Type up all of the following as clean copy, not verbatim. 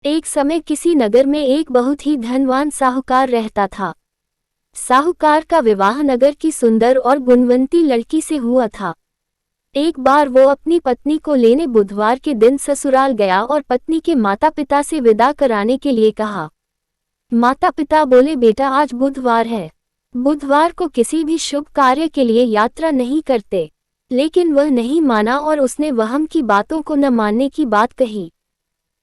एक समय किसी नगर में एक बहुत ही धनवान साहूकार रहता था। साहूकार का विवाह नगर की सुंदर और गुणवंती लड़की से हुआ था। एक बार वो अपनी पत्नी को लेने बुधवार के दिन ससुराल गया और पत्नी के माता पिता से विदा कराने के लिए कहा। माता पिता बोले, बेटा आज बुधवार है, बुधवार को किसी भी शुभ कार्य के लिए यात्रा नहीं करते। लेकिन वह नहीं माना और उसने वहम की बातों को न मानने की बात कही।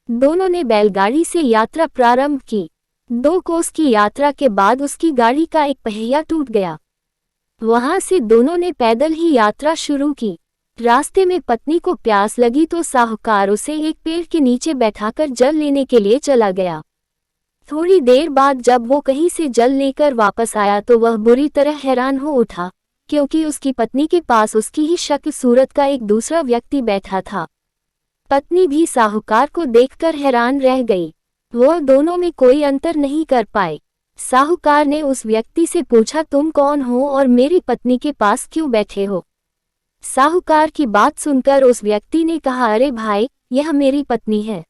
दोनों ने बैलगाड़ी से यात्रा प्रारंभ की। 2 कोस की यात्रा के बाद उसकी गाड़ी का एक पहिया टूट गया। वहां से दोनों ने पैदल ही यात्रा शुरू की। रास्ते में पत्नी को प्यास लगी तो साहूकार उसे एक पेड़ के नीचे बैठाकर जल लेने के लिए चला गया। थोड़ी देर बाद जब वो कहीं से जल लेकर वापस आया तो वह बुरी तरह हैरान हो उठा, क्योंकि उसकी पत्नी के पास उसकी ही शक्ल सूरत का एक दूसरा व्यक्ति बैठा था। पत्नी भी साहूकार को देखकर हैरान रह गई। वह दोनों में कोई अंतर नहीं कर पाए। साहूकार ने उस व्यक्ति से पूछा, तुम कौन हो और मेरी पत्नी के पास क्यों बैठे हो? साहूकार की बात सुनकर उस व्यक्ति ने कहा, अरे भाई, यह मेरी पत्नी है।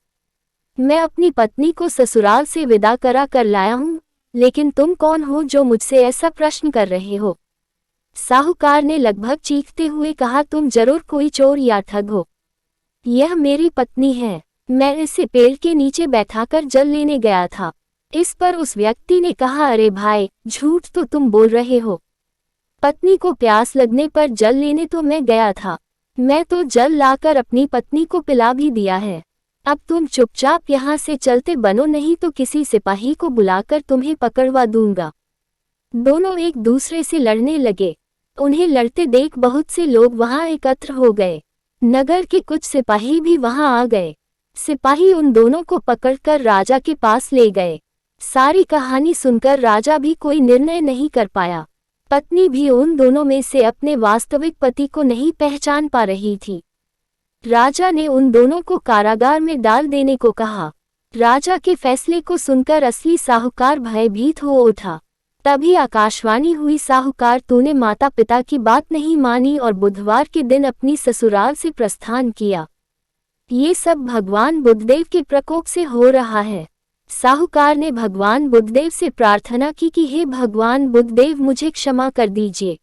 मैं अपनी पत्नी को ससुराल से विदा करा कर लाया हूँ, लेकिन तुम कौन हो जो मुझसे ऐसा प्रश्न कर रहे हो? साहूकार ने लगभग चीखते हुए कहा, तुम जरूर कोई चोर या ठग हो। यह मेरी पत्नी है, मैं इसे पेड़ के नीचे बैठाकर जल लेने गया था। इस पर उस व्यक्ति ने कहा, अरे भाई, झूठ तो तुम बोल रहे हो। पत्नी को प्यास लगने पर जल लेने तो मैं गया था। मैं तो जल लाकर अपनी पत्नी को पिला भी दिया है। अब तुम चुपचाप यहाँ से चलते बनो, नहीं तो किसी सिपाही को बुलाकर तुम्हें पकड़वा दूंगा। दोनों एक दूसरे से लड़ने लगे। उन्हें लड़ते देख बहुत से लोग वहां एकत्र हो गए। नगर के कुछ सिपाही भी वहां आ गए। सिपाही उन दोनों को पकड़कर राजा के पास ले गए। सारी कहानी सुनकर राजा भी कोई निर्णय नहीं कर पाया। पत्नी भी उन दोनों में से अपने वास्तविक पति को नहीं पहचान पा रही थी। राजा ने उन दोनों को कारागार में डाल देने को कहा। राजा के फैसले को सुनकर असली साहूकार भयभीत हो उठा। तभी आकाशवाणी हुई, साहूकार, तूने माता पिता की बात नहीं मानी और बुधवार के दिन अपनी ससुराल से प्रस्थान किया। ये सब भगवान बुद्धदेव के प्रकोप से हो रहा है। साहूकार ने भगवान बुद्धदेव से प्रार्थना की कि हे भगवान बुद्धदेव, मुझे क्षमा कर दीजिए,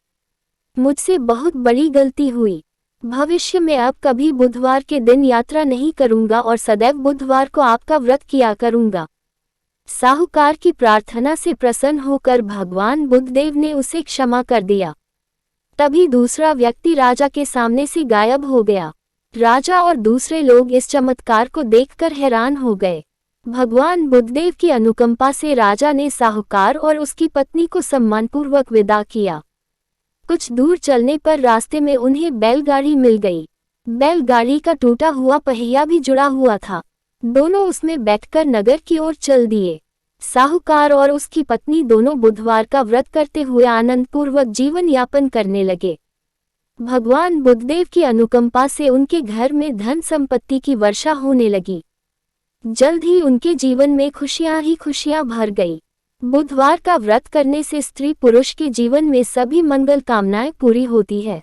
मुझसे बहुत बड़ी गलती हुई। भविष्य में अब कभी बुधवार के दिन यात्रा नहीं करूंगा और सदैव बुधवार को आपका व्रत किया करूंगा। साहूकार की प्रार्थना से प्रसन्न होकर भगवान बुद्धदेव ने उसे क्षमा कर दिया। तभी दूसरा व्यक्ति राजा के सामने से गायब हो गया। राजा और दूसरे लोग इस चमत्कार को देखकर हैरान हो गए। भगवान बुद्धदेव की अनुकंपा से राजा ने साहूकार और उसकी पत्नी को सम्मानपूर्वक विदा किया। कुछ दूर चलने पर रास्ते में उन्हें बैलगाड़ी मिल गई। बैलगाड़ी का टूटा हुआ पहिया भी जुड़ा हुआ था। दोनों उसमें बैठकर नगर की ओर चल दिए। साहूकार और उसकी पत्नी दोनों बुधवार का व्रत करते हुए आनंदपूर्वक जीवन यापन करने लगे। भगवान बुद्धदेव की अनुकंपा से उनके घर में धन संपत्ति की वर्षा होने लगी। जल्द ही उनके जीवन में खुशियां ही खुशियां भर गई। बुधवार का व्रत करने से स्त्री पुरुष के जीवन में सभी मंगल कामनाएं पूरी होती है।